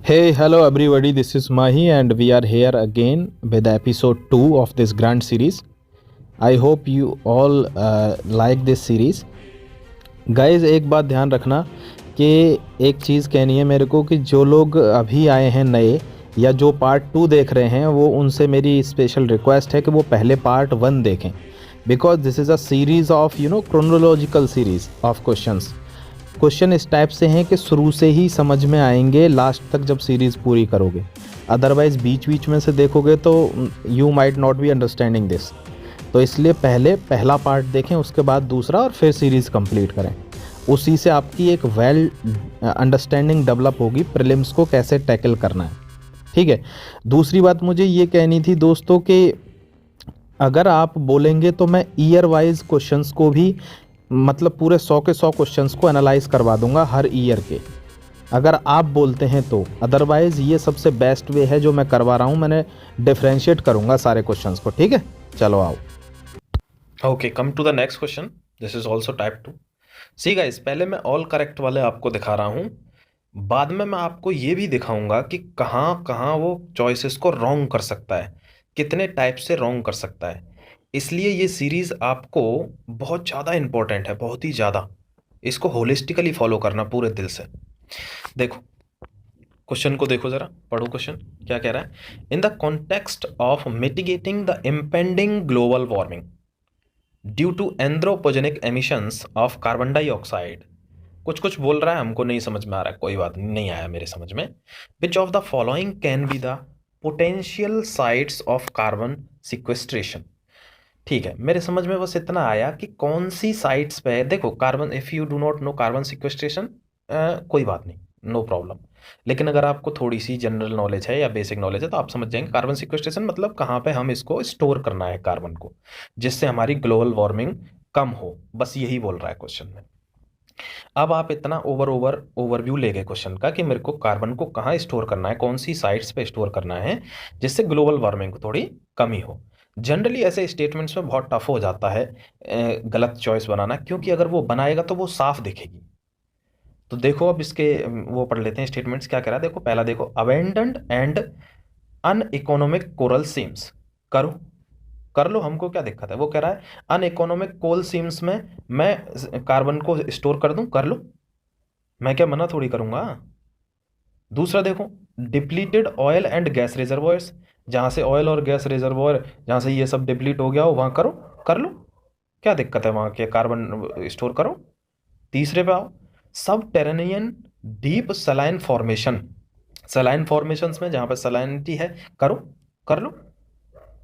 Hey, hello everybody. This is Mahi, and we are here again with episode 2 of this grand series. I hope you all like this series. Guys, एक बात ध्यान रखना कि एक चीज़ कहनी है मेरे को कि जो लोग अभी आए हैं नए या जो पार्ट 2 देख रहे हैं वो उनसे मेरी स्पेशल रिक्वेस्ट है कि वो पहले पार्ट 1 देखें, because this is a series of chronological series of questions. Question इस टाइप से हैं कि शुरू से ही समझ में आएंगे लास्ट तक जब सीरीज़ पूरी करोगे। अदरवाइज़ बीच बीच में से देखोगे तो you might not be understanding this. तो इसलिए पहले पहला पार्ट देखें, उसके बाद दूसरा, और फिर सीरीज़ कंप्लीट करें। उसी से आपकी एक वेल अंडरस्टैंडिंग डेवलप होगी प्रीलिम्स को कैसे टैकल करना है। ठीक है। दूसरी बात मुझे ये कहनी थी दोस्तों कि अगर आप बोलेंगे तो मैं ईयर वाइज क्वेश्चंस को भी, मतलब पूरे 100 के 100 क्वेश्चंस को एनालाइज करवा दूंगा हर ईयर के, अगर आप बोलते हैं तो। अदरवाइज़ ये सबसे बेस्ट वे है जो मैं करवा रहा हूँ। मैंने डिफ्रेंशिएट करूँगा सारे क्वेश्चंस को। ठीक है, चलो आओ। Okay, come to the next question. This is also type 2। See guys, पहले मैं ऑल करेक्ट वाले आपको दिखा रहा हूँ, बाद में मैं आपको ये भी दिखाऊंगा कि कहाँ कहाँ वो चॉइसेस को रॉन्ग कर सकता है, कितने टाइप से रॉन्ग कर सकता है। इसलिए ये सीरीज आपको बहुत ज़्यादा इंपॉर्टेंट है, बहुत ही ज़्यादा। इसको होलिस्टिकली फॉलो करना पूरे दिल से। देखो, क्वेश्चन को देखो जरा, पढ़ो क्वेश्चन क्या कह रहा है। In the context of mitigating the impending global warming due to anthropogenic emissions of carbon dioxide, कुछ कुछ बोल रहा है, हमको नहीं समझ में आ रहा है, कोई बात नहीं, नहीं आया मेरे समझ में। Which of the following can be the potential sites of carbon sequestration. ठीक है, मेरे समझ में बस इतना आया कि कौन सी साइट्स पे, देखो carbon, if you do not know carbon sequestration, कोई बात नहीं, नो प्रॉब्लम। लेकिन अगर आपको थोड़ी सी जनरल नॉलेज है या बेसिक नॉलेज है तो आप समझ जाएंगे कार्बन सिक्वेस्ट्रेशन मतलब कहाँ पे हम इसको स्टोर करना है कार्बन को, जिससे हमारी ग्लोबल वार्मिंग कम हो। बस यही बोल रहा है क्वेश्चन में। अब आप इतना ओवरव्यू ले गए क्वेश्चन का कि मेरे को कार्बन को कहाँ स्टोर करना है, कौन सी साइट्स पे स्टोर करना है जिससे ग्लोबल वार्मिंग को थोड़ी कमी हो। जनरली ऐसे स्टेटमेंट्स में बहुत टफ हो जाता है गलत चॉइस बनाना, क्योंकि अगर वो बनाएगा तो वो साफ दिखेगी। तो देखो अब इसके वो पढ़ लेते हैं स्टेटमेंट्स क्या कह रहा है। देखो पहला, देखो अबेंडन्ड एंड अनइकोनॉमिक कोरल सीम्स, करो कर लो, हमको क्या दिक्कत है। वो कह रहा है अनइकोनॉमिक कोल सीम्स में मैं कार्बन को स्टोर कर दूं, कर लो, मैं क्या मना थोड़ी करूंगा। दूसरा देखो, depleted oil and gas reservoirs, जहां से ऑयल और गैस रिजर्वॉयर, जहां से ये सब डिप्लीट हो गया हो वहां करो, कर लो, क्या दिक्कत है, वहां के कार्बन स्टोर करो। तीसरे पे आओ, subterranean deep saline formation, saline formations में जहां पर सलाइनिटी है, करो, कर लो।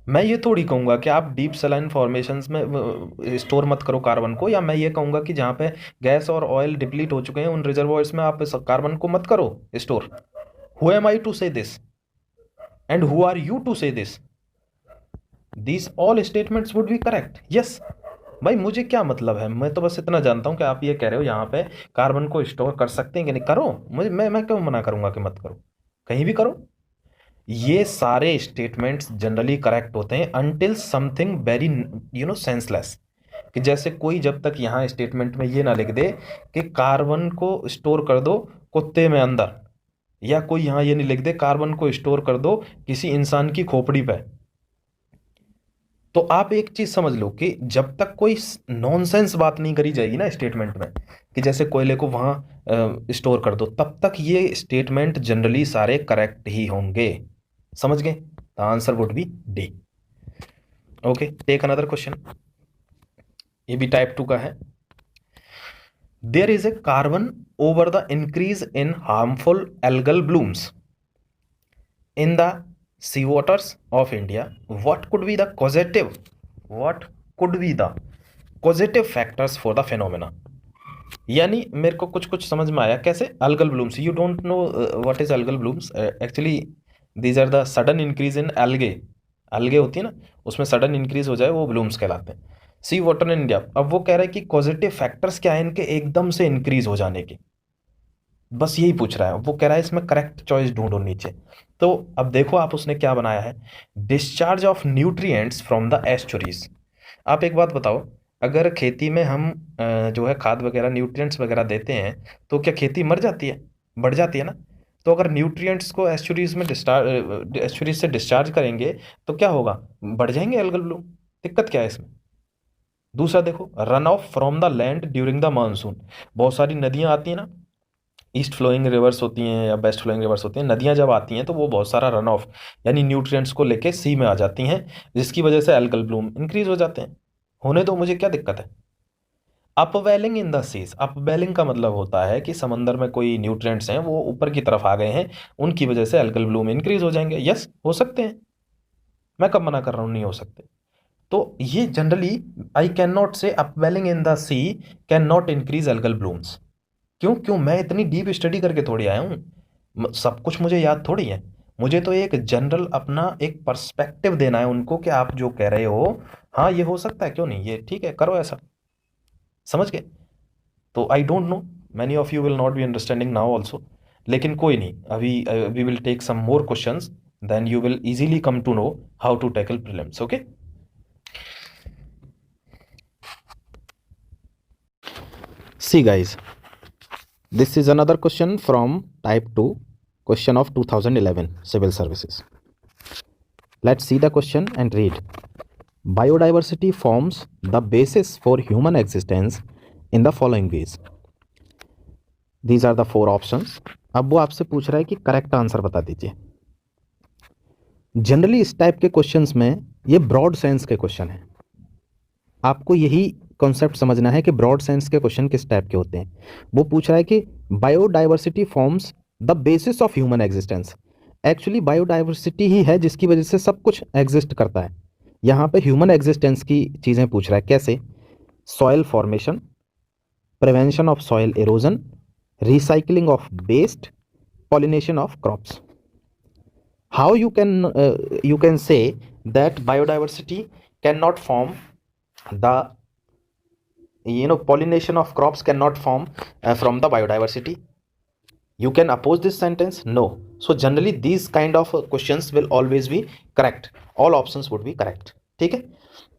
मैं ये थोड़ी कहूंगा कि आप डीप सलाइन फॉर्मेशंस में स्टोर मत करो कार्बन को, या मैं ये कहूंगा कि जहां पे गैस और ऑयल डिप्लीट हो चुके हैं उन रिजर्वॉयर्स में आप कार्बन को मत करो store. Who am I to say this and who are you to say this? These all statements would be correct, yes. भाई मुझे क्या मतलब है, मैं तो बस इतना जानता हूं कि आप ये कह रहे हो यहाँ पे कार्बन को स्टोर कर सकते हैं कि नहीं, करो, मुझे मैं क्यों मना करूंगा कि मत करो, कहीं भी करो। ये सारे स्टेटमेंट्स जनरली करेक्ट होते हैं अनटिल समथिंग वेरी सेंसलेस, कि जैसे कोई जब तक यहाँ स्टेटमेंट में ये ना लिख दे कि कार्बन को स्टोर कर दो कुत्ते में अंदर, या कोई यहाँ ये नहीं लिख दे कार्बन को स्टोर कर दो किसी इंसान की खोपड़ी पे। तो आप एक चीज समझ लो कि जब तक कोई नॉनसेंस बात नहीं करी जाएगी ना स्टेटमेंट में, कि जैसे कोयले को वहां स्टोर कर दो, तब तक ये स्टेटमेंट जनरली सारे करेक्ट ही होंगे। समझ गए? The answer would be D. Okay, take another question, ये भी टाइप 2 का है। There is a carbon over the increase in harmful algal blooms in the sea waters of India. What could be the causative? What could be the causative factors for the phenomena? यानी मेरे को कुछ कुछ समझ में आया कैसे। Algal blooms, you don't know what is algal blooms actually, these are the sudden increase in algae, algae होती है ना, उसमें सडन इंक्रीज हो जाए वो ब्लूम्स कहलाते हैं। सी वाटर इन इंडिया, अब वो कह रहा है कि पॉजिटिव फैक्टर्स क्या है इनके एकदम से इंक्रीज हो जाने के, बस यही पूछ रहा है। वो कह रहा है इसमें करेक्ट चॉइस ढूंढो नीचे। तो अब देखो आप उसने क्या बनाया है, discharge of nutrients from the estuaries. आप एक बात बताओ, अगर खेती में हम जो है खाद वगैरह न्यूट्रिएंट्स वगैरह देते हैं तो क्या खेती मर जाती है? बढ़ जाती है ना। तो अगर न्यूट्रिएंट्स को एस्चुरीज से डिस्चार्ज करेंगे तो क्या होगा, बढ़ जाएंगे एल्गल ब्लूम। दिक्कत क्या है इसमें। दूसरा देखो, run of from the land during the monsoon. बहुत सारी नदियां आती हैं ना, ईस्ट फ्लोइंग रिवर्स होती हैं या वेस्ट फ्लोइंग रिवर्स होती हैं, नदियां जब आती हैं तो वो बहुत सारा रन ऑफ यानी न्यूट्रिएंट्स को लेके सी में आ जाती हैं, जिसकी वजह से एल्गल ब्लूम इंक्रीज हो जाते हैं। होने दो, मुझे क्या दिक्कत है। Upwelling in the seas, upwelling का मतलब होता है कि समंदर में कोई न्यूट्रिएंट्स हैं वो ऊपर की तरफ आ गए हैं, उनकी वजह से एल्गल ब्लूम इंक्रीज हो जाएंगे। यस, हो सकते हैं, मैं कब मना कर रहा हूँ नहीं हो सकते। तो ये generally I can not say upwelling in the sea can not increase algal blooms. क्यों क्यों, मैं इतनी डीप स्टडी करके थोड़ी आया हूँ, सब कुछ मुझे याद थोड़ी है। मुझे तो एक जनरल अपना एक पर्सपेक्टिव देना है उनको कि आप जो कह रहे हो हाँ ये हो सकता है, क्यों नहीं, ये ठीक है, करो ऐसा। समझ गए। तो I don't know, many of you will not be understanding now also, लेकिन कोई नहीं, अभी we will take some more questions, then you will easily come to know how to tackle prelims. Okay, See guys, this is another question from type 2, question of 2011 civil services. Let's see the question and read. Biodiversity forms the basis for human existence in the following ways. These are the four options. अब वो आपसे पूछ रहा है कि correct answer बता दीजिए। Generally इस टाइप के क्वेश्चंस में ये ब्रॉड सेंस के क्वेश्चन हैं, आपको यही कॉन्सेप्ट समझना है कि ब्रॉड सेंस के क्वेश्चन किस टाइप के होते हैं। वो पूछ रहा है कि biodiversity forms the basis of human existence. Actually biodiversity ही है जिसकी वजह से सब कुछ एग्जिस्ट करता है। यहाँ पे ह्यूमन एग्जिस्टेंस की चीज़ें पूछ रहा है, कैसे? Soil formation, prevention of soil erosion, recycling of waste, pollination of crops. How you can say that biodiversity cannot form the pollination of crops cannot form from the biodiversity? You can oppose this sentence? No. So generally these kind of questions will always be correct, all options would be correct. ठीक है,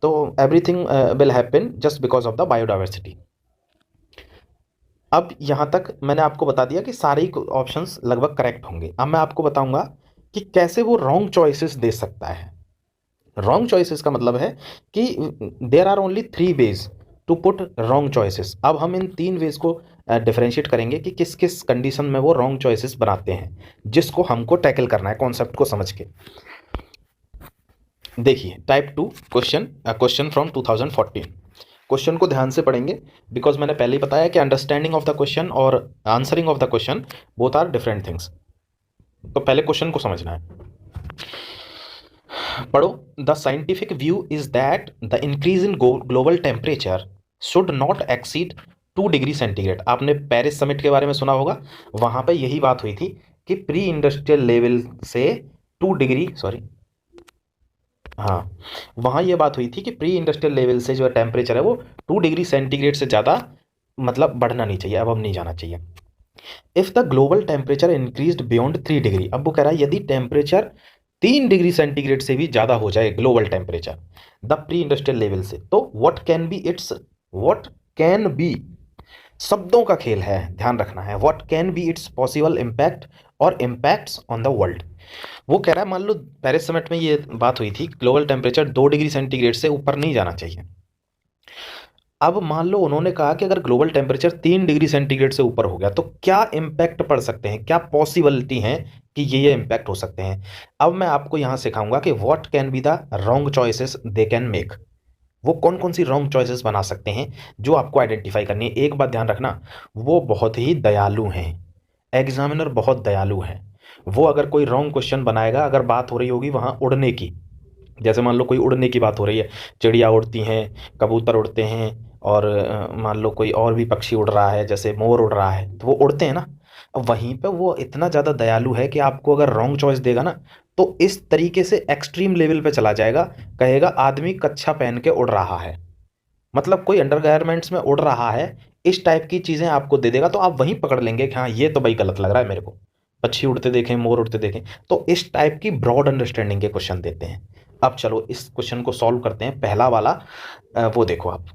तो everything will happen just because of the biodiversity. अब यहाँ तक मैंने आपको बता दिया कि सारे ही ऑप्शंस लगभग करेक्ट होंगे। अब मैं आपको बताऊंगा कि कैसे वो रॉन्ग चॉइसेस दे सकता है। रॉन्ग चॉइसेस का मतलब है कि there are only 3 ways to put wrong choices. अब हम इन 3 वेज को डिफरेंशिएट करेंगे कि किस किस कंडीशन में वो रॉन्ग चॉइसेस बनाते हैं, जिसको हमको टैकल करना है कॉन्सेप्ट को समझ के। देखिए टाइप 2 क्वेश्चन फ्रॉम 2014। क्वेश्चन को ध्यान से पढ़ेंगे बिकॉज मैंने पहले ही बताया कि अंडरस्टैंडिंग ऑफ द क्वेश्चन और answering of the question both are different things. तो पहले क्वेश्चन को समझना है, पढ़ो। The scientific view is that the increase in global temperature should not exceed 2 degree centigrade. आपने पेरिस समिट के बारे में सुना होगा, वहां पे यही बात हुई थी कि प्री इंडस्ट्रियल लेवल से 2 डिग्री वहां ये बात हुई थी कि प्री इंडस्ट्रियल लेवल से जो टेम्परेचर है वो 2 डिग्री सेंटीग्रेड से ज़्यादा मतलब बढ़ना नहीं चाहिए, अब नहीं जाना चाहिए। If the global temperature increased beyond 3 degree, अब वो कह रहा है यदि टेम्परेचर 3 डिग्री सेंटीग्रेड से भी ज़्यादा हो जाए global temperature the pre industrial level से, तो व्हाट कैन बी, शब्दों का खेल है, ध्यान रखना है। What can be it's possible impact और इम्पैक्ट्स ऑन द वर्ल्ड। वो कह रहा है मान लो पेरिस समिट में ये बात हुई थी ग्लोबल टेम्परेचर 2 डिग्री सेंटीग्रेड से ऊपर नहीं जाना चाहिए। अब मान लो उन्होंने कहा कि अगर ग्लोबल टेम्परेचर 3 डिग्री सेंटीग्रेड से ऊपर हो गया तो क्या इम्पैक्ट पड़ सकते हैं, क्या पॉसिबिलिटी हैं कि ये इम्पैक्ट हो सकते हैं। अब मैं आपको यहाँ सिखाऊंगा कि what can be the wrong choices they can make. वो कौन कौन सी रॉन्ग चॉइसेस बना सकते हैं जो आपको आइडेंटिफाई करनी है। एक बात ध्यान रखना, वो बहुत ही दयालु हैं, एग्जामिनर बहुत दयालु हैं। वो अगर कोई रॉन्ग क्वेश्चन बनाएगा, अगर बात हो रही होगी वहाँ उड़ने की, जैसे मान लो कोई उड़ने की बात हो रही है, चिड़िया उड़ती हैं, कबूतर उड़ते हैं, और मान लो कोई और भी पक्षी उड़ रहा है, जैसे मोर उड़ रहा है, तो वो उड़ते हैं ना। अब वहीं पे वो इतना ज़्यादा दयालु है कि आपको अगर रॉन्ग चॉइस देगा ना तो इस तरीके से एक्सट्रीम लेवल पे चला जाएगा, कहेगा आदमी कच्छा पहन के उड़ रहा है, मतलब कोई अंडरगारमेंट्स में उड़ रहा है, इस टाइप की चीज़ें आपको दे देगा। तो आप वहीं पकड़ लेंगे कि हाँ ये तो भाई गलत लग रहा है मेरे को, पक्षी उड़ते देखें, मोर उड़ते देखें। तो इस टाइप की ब्रॉड अंडरस्टैंडिंग के क्वेश्चन देते हैं। अब चलो इस क्वेश्चन को सॉल्व करते हैं। पहला वाला वो देखो आप,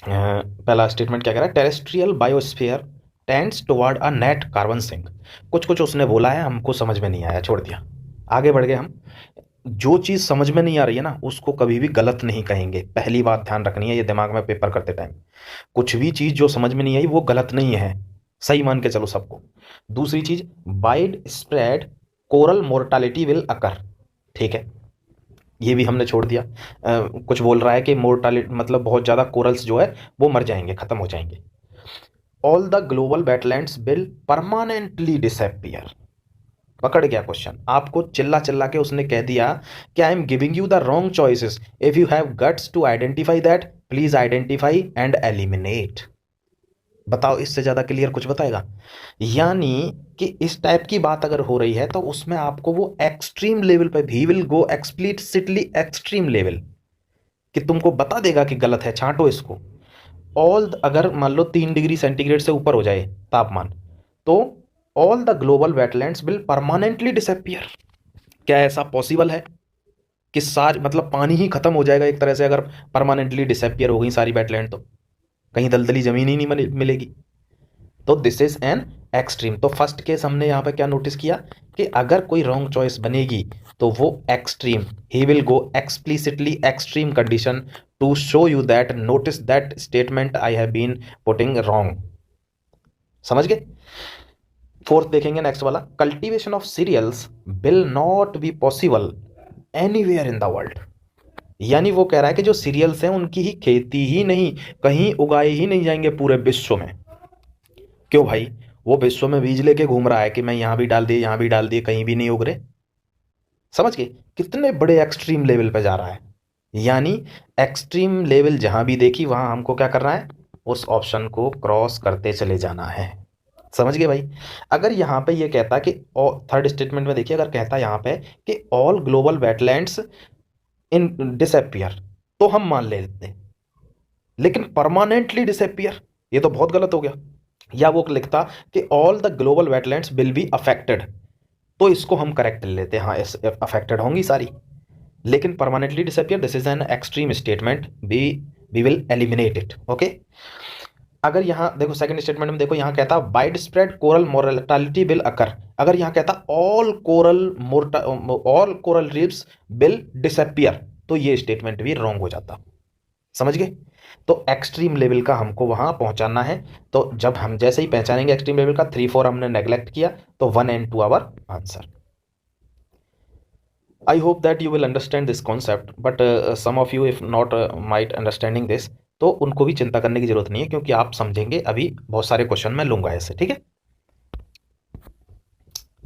पहला स्टेटमेंट क्या कह रहा है, टेरेस्ट्रियल बायोस्फीयर टेंड्स टुवर्ड अ नेट कार्बन सिंक। कुछ कुछ उसने बोला है, हमको समझ में नहीं आया, छोड़ दिया, आगे बढ़ गए हम। जो चीज़ समझ में नहीं आ रही है ना, उसको कभी भी गलत नहीं कहेंगे, पहली बात ध्यान रखनी है ये दिमाग में पेपर करते टाइम। कुछ भी चीज़ जो समझ में नहीं आई वो गलत नहीं है, सही मान के चलो सबको। दूसरी चीज़, wide spread coral mortality will occur, ठीक है, ये भी हमने छोड़ दिया। कुछ बोल रहा है कि मोर्टालिटी मतलब बहुत ज़्यादा कोरल्स जो है वो मर जाएंगे, ख़त्म हो जाएंगे। All the global wetlands will permanently disappear. पकड़ गया क्वेश्चन, आपको चिल्ला चिल्ला के उसने कह दिया कि I am giving you the wrong choices, if you have guts to identify that please identify and eliminate. बताओ इससे ज्यादा क्लियर कुछ बताएगा? यानी कि इस टाइप की बात अगर हो रही है तो उसमें आपको वो एक्सट्रीम लेवल पे भी will go explicitly extreme level, कि तुमको बता देगा कि गलत है, छांटो इसको। ऑल अगर मान लो 3 डिग्री सेंटीग्रेड से ऊपर हो जाए तापमान, तो all the global wetlands will permanently disappear. क्या ऐसा पॉसिबल है कि सारी मतलब पानी ही खत्म हो जाएगा एक तरह से, अगर परमानेंटली डिसअपियर हो गई सारी वेटलैंड तो कहीं दलदली जमीन ही नहीं मिलेगी। तो दिस इज एन एक्सट्रीम। तो फर्स्ट केस हमने यहाँ पे क्या नोटिस किया कि अगर कोई रॉन्ग चॉइस बनेगी तो वो extreme, he will go explicitly extreme condition to show you that notice that statement I have been putting wrong. समझ गए? फोर्थ देखेंगे नेक्स्ट वाला, cultivation of serials will not be possible anywhere in the world. यानी वो कह रहा है कि जो सीरियल्स हैं उनकी ही खेती ही नहीं, कहीं उगाए ही नहीं जाएंगे पूरे विश्व में। क्यों भाई? वो विश्व में बीज लेके घूम रहा है कि मैं यहां भी डाल दिए, यहां भी डाल दिए, कहीं भी नहीं उग रहे। समझ गए कितने बड़े एक्सट्रीम लेवल पे जा रहा है? यानी एक्सट्रीम लेवल जहां भी देखी वहां हमको क्या करना है, उस ऑप्शन को क्रॉस करते चले जाना है। समझ गए भाई? अगर यहाँ पे ये कहता कि थर्ड स्टेटमेंट में देखिए, अगर कहता यहाँ पे कि ऑल ग्लोबल वेटलैंड्स इन डिसअपियर, तो हम मान लेते, लेकिन परमानेंटली डिसअपियर ये तो बहुत गलत हो गया। या वो लिखता कि all the global wetlands will be affected, तो इसको हम करेक्ट ले लेते, हाँ अफेक्टेड होंगी सारी, लेकिन permanently disappear this is an extreme statement, we will eliminate it. Okay, अगर यहाँ देखो सेकंड स्टेटमेंट में देखो, यहाँ कहता wide spread coral mortality will occur, अगर यहाँ कहता all coral reefs will disappear, तो ये स्टेटमेंट भी रॉन्ग हो जाता। समझ गए? तो एक्सट्रीम लेवल का हमको वहां पहुंचाना है, तो जब हम जैसे ही पहचानेंगे एक्सट्रीम लेवल का, 3 4 हमने नेग्लेक्ट किया, तो 1 and 2 our answer. I hope that you will understand this concept, but some of you if not might understanding this, तो उनको भी चिंता करने की जरूरत नहीं है, क्योंकि आप समझेंगे, अभी बहुत सारे क्वेश्चन मैं लूंगा ऐसे, ठीक है?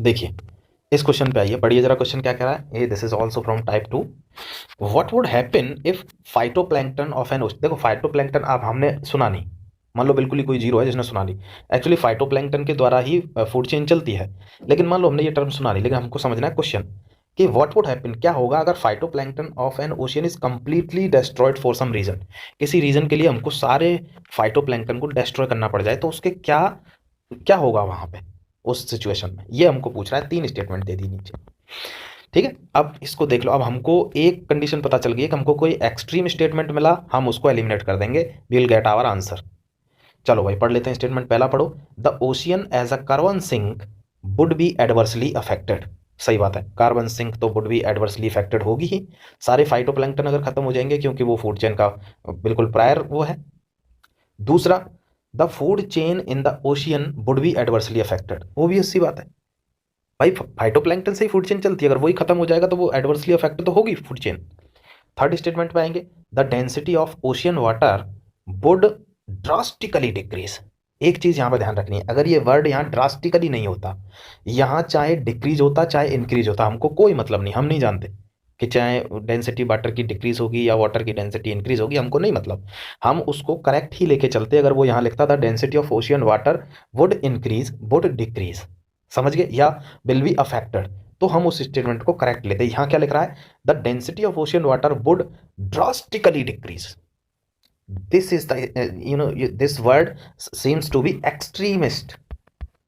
देखिए इस क्वेश्चन पे आइए, पढ़िए जरा क्वेश्चन क्या कह रहा है। ये this is also from type 2। What would happen if phytoplankton of N ocean, देखो फाइटोप्लैंक्टन आप हमने सुना नहीं, मान लो बिल्कुल ही कोई जीरो है जिसने सुना नहीं, एक्चुअली फाइटोप्लैंक्टन के द्वारा ही फूड चेन चलती है, लेकिन मान लो हमने ये टर्म सुना नहीं, लेकिन हमको समझना है क्वेश्चन कि व्हाट वुड हैपन, क्या होगा अगर phytoplankton of an ocean is completely destroyed for some reason, किसी रीजन के लिए हमको सारे फाइटोप्लैंक्टन को डिस्ट्रॉय करना पड़ जाए, तो उसके क्या क्या होगा वहां पे उस सिचुएशन में, ये हमको पूछ रहा है। 3 स्टेटमेंट दे दी नीचे, ठीक है? अब इसको देख लो, अब हमको एक कंडीशन पता चल गई है कि हमको कोई एक्सट्रीम स्टेटमेंट मिला, हम उसको एलिमिनेट कर देंगे, we will get our answer. चलो भाई पढ़ लेते हैं स्टेटमेंट पहला, पढ़ो। The ocean as a carbon sink would be adversely affected. सही बात है, कार्बन सिंक तो वुड बी एडवर्सली अफेक्टेड होगी ही, सारे फाइटोप्लैंक्टन अगर खत्म हो जाएंगे, क्योंकि वो फूड चेन का बिल्कुल प्रायर वो है। दूसरा, the food chain in the ocean would be adversely affected, वो भी अच्छी बात है भाई, फाइटोप्लैंक्टन से ही फूड चेन चलती है, अगर वही खत्म हो जाएगा तो वो एडवर्सली अफेक्टेड तो होगी फूड चेन। थर्ड स्टेटमेंट पे आएंगे, the density of ocean water would drastically decrease. एक चीज यहां पर ध्यान रखनी है, अगर ये वर्ड यहाँ ड्रास्टिकली नहीं होता, यहाँ चाहे डिक्रीज होता चाहे इंक्रीज होता, हमको कोई मतलब नहीं, हम नहीं जानते कि चाहे डेंसिटी वाटर की डिक्रीज होगी या वाटर की डेंसिटी इंक्रीज होगी, हमको नहीं मतलब, हम उसको करेक्ट ही लेके चलते। अगर वो यहाँ लिखता था density of ocean water would increase would decrease, समझ गए, या विल बी अफेक्टेड, तो हम उस स्टेटमेंट को करेक्ट लेते हैं। यहाँ क्या लिख रहा है, the density of ocean water would drastically decrease, this is the this word seems to be extremist,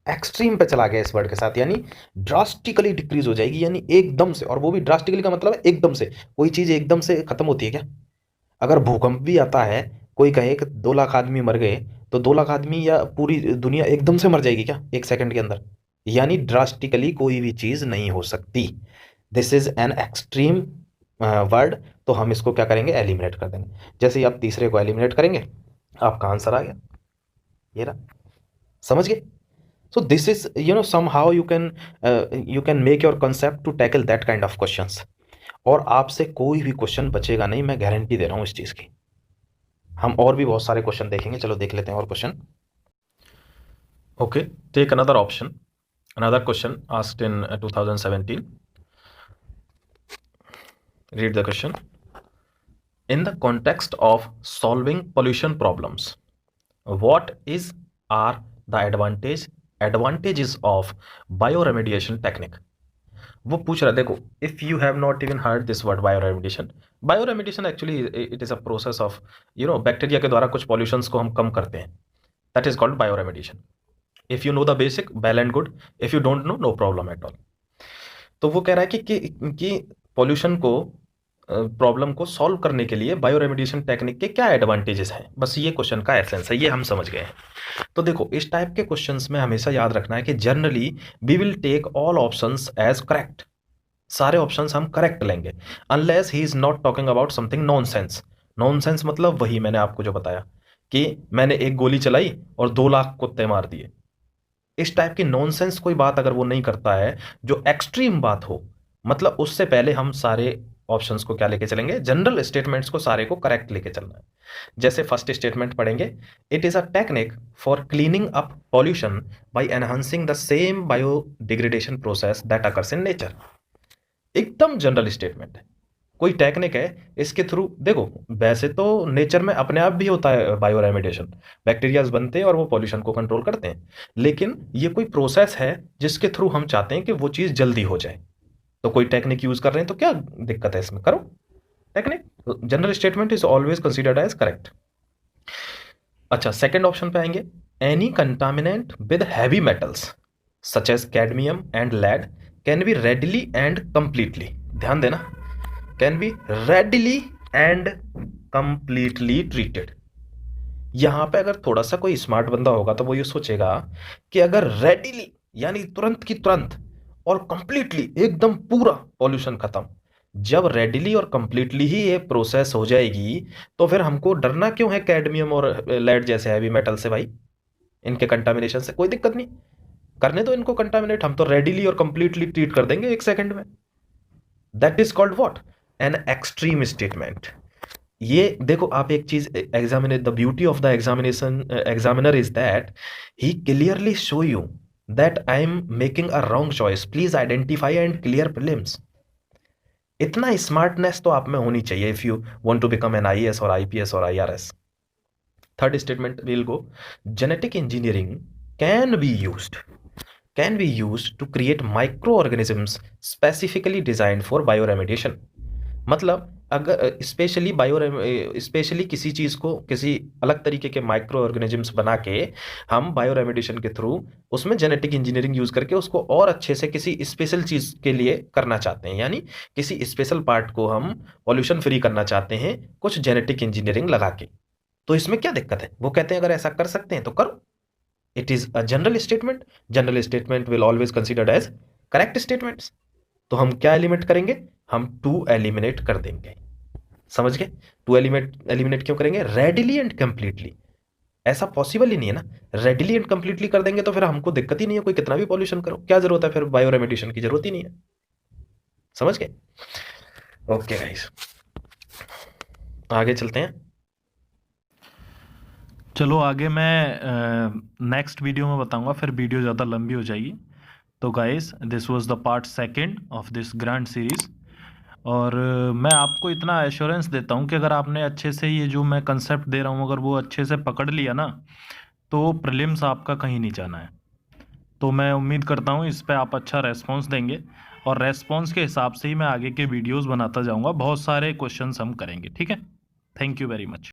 extreme पे चला गया इस वर्ड के साथ, यानी ड्रास्टिकली डिक्रीज हो जाएगी, यानी एकदम से, और वो भी ड्रास्टिकली का मतलब है एकदम से, कोई चीज एकदम से खत्म होती है क्या? अगर भूकंप भी आता है, कोई कहे कि 2 लाख आदमी मर गए, तो 2 लाख आदमी या पूरी दुनिया एकदम से मर जाएगी क्या 1 सेकंड के अंदर? यानी ड्रास्टिकली कोई भी चीज़ नहीं हो सकती। This is an extreme word, तो हम इसको क्या करेंगे, एलिमिनेट कर देंगे। जैसे ही आप तीसरे को एलिमिनेट करेंगे, आपका आंसर आ गया, ये रहा। समझ गए? So this is somehow you can make your concept to tackle that kind of questions। और आपसे कोई भी क्वेश्चन बचेगा नहीं, मैं गारंटी दे रहा हूं इस चीज की। हम और भी बहुत सारे क्वेश्चन देखेंगे, चलो देख लेते हैं और question. Okay, take another option, another question asked in 2017। Read the question. In the context of solving pollution problems, what are the advantages of bioremediation technique? वो पूछ रहा है, देखो, if you have not even heard this word bioremediation actually it is a process of bacteria के द्वारा कुछ pollutions को हम कम करते हैं, that is called bioremediation। if you know the basic, well and good, if you don't know, no problem at all। तो वो कह रहा है कि पॉल्यूशन को, प्रॉब्लम को सॉल्व करने के लिए बायोरेमेडिएशन टेक्निक के क्या एडवांटेजेस हैं। बस ये क्वेश्चन का एसेंस है, ये हम समझ गए हैं। तो देखो, इस टाइप के क्वेश्चंस में हमेशा याद रखना है कि generally we will take all options as correct. सारे ऑप्शंस हम करेक्ट लेंगे, unless he is not talking about something nonsense. Nonsense मतलब वही मैंने आपको जो बताया कि मैंने एक गोली चलाई और 2 लाख कुत्ते मार दिए। इस टाइप की नॉनसेंस कोई बात अगर वो नहीं करता है, जो एक्सट्रीम बात हो, मतलब उससे पहले हम सारे ऑप्शंस को क्या लेके चलेंगे, जनरल स्टेटमेंट्स को सारे को करेक्ट लेके चलना है। जैसे फर्स्ट स्टेटमेंट पढ़ेंगे, it is a technique for cleaning up pollution bye enhancing the same biodegradation process that occurs in nature. एकदम जनरल स्टेटमेंट है, कोई टेक्निक है, इसके थ्रू देखो, वैसे तो नेचर में अपने आप भी होता है बायोरेमेडिएशन, बैक्टीरियाज बनते हैं और वो पॉल्यूशन को कंट्रोल करते हैं, लेकिन ये कोई प्रोसेस है जिसके थ्रू हम चाहते हैं कि वो चीज़ जल्दी हो जाए। तो कोई टेक्निक यूज कर रहे हैं तो क्या दिक्कत है इसमें, करो technique. General statement is always considered as correct. अच्छा, सेकंड ऑप्शन पे आएंगे, any contaminant with heavy metals such as cadmium and lead can be readily and completely, ध्यान देना, can be readily and completely treated. यहां पे अगर थोड़ा सा कोई स्मार्ट बंदा होगा तो वो ये सोचेगा कि अगर रेडिली यानी तुरंत की तुरंत, और कंप्लीटली एकदम पूरा पॉल्यूशन खत्म। जब रेडिली और कंप्लीटली ही ये प्रोसेस हो जाएगी तो फिर हमको डरना क्यों है कैडमियम और लेड जैसे हैवी मेटल से? भाई, इनके कंटामिनेशन से कोई दिक्कत नहीं, करने दो इनको कंटामिनेट, हम तो रेडिली और कंप्लीटली ट्रीट कर देंगे 1 सेकंड में। That is called what, N extreme statement. ये देखो, आप एक चीज examine, the beauty of the examiner is that he clearly show you that I am making a wrong choice, please identify and clear prelims। इतना smartness तो आप में होनी चाहिए if you want to become an IAS और IPS और IRS। Third statement will go, genetic engineering can be used to create microorganisms specifically designed for bioremediation। मतलब अगर स्पेशली किसी चीज़ को किसी अलग तरीके के माइक्रो ऑर्गेनिजम्स बना के हम बायोरेमेडिएशन के थ्रू उसमें जेनेटिक इंजीनियरिंग यूज़ करके उसको और अच्छे से किसी स्पेशल चीज़ के लिए करना चाहते हैं, यानी किसी स्पेशल पार्ट को हम पॉल्यूशन फ्री करना चाहते हैं कुछ जेनेटिक इंजीनियरिंग लगा के। तो इसमें क्या दिक्कत है? वो कहते हैं अगर ऐसा कर सकते हैं तो करो। It is a general statement, general statement will always considered as correct statements. तो हम क्या एलिमिनेट करेंगे? हम 2 एलिमिनेट कर देंगे। समझ गए? 2 एलिमिनेट क्यों करेंगे? Readily and completely. ऐसा पॉसिबल ही नहीं है ना, रेडिली एंड कंप्लीटली कर देंगे तो फिर हमको दिक्कत ही नहीं है, कोई कितना भी पॉल्यूशन करो, क्या जरूरत है फिर बायोरेमेडिएशन की, जरूरत ही नहीं है। समझ गए? ओके गाइस, आगे चलते हैं। चलो आगे मैं नेक्स्ट वीडियो में बताऊंगा, फिर वीडियो ज़्यादा लंबी हो जाएगी। तो guys, this was the part 2 of this grand series. और मैं आपको इतना एश्योरेंस देता हूँ कि अगर आपने अच्छे से ये जो मैं कंसेप्ट दे रहा हूँ अगर वो अच्छे से पकड़ लिया ना, तो प्रीलिम्स आपका कहीं नहीं जाना है। तो मैं उम्मीद करता हूँ इस पे आप अच्छा रेस्पॉन्स देंगे, और रेस्पॉन्स के हिसाब से ही मैं आगे के वीडियोज़ बनाता जाऊँगा। बहुत सारे क्वेश्चंस हम करेंगे, ठीक है? Thank you very much.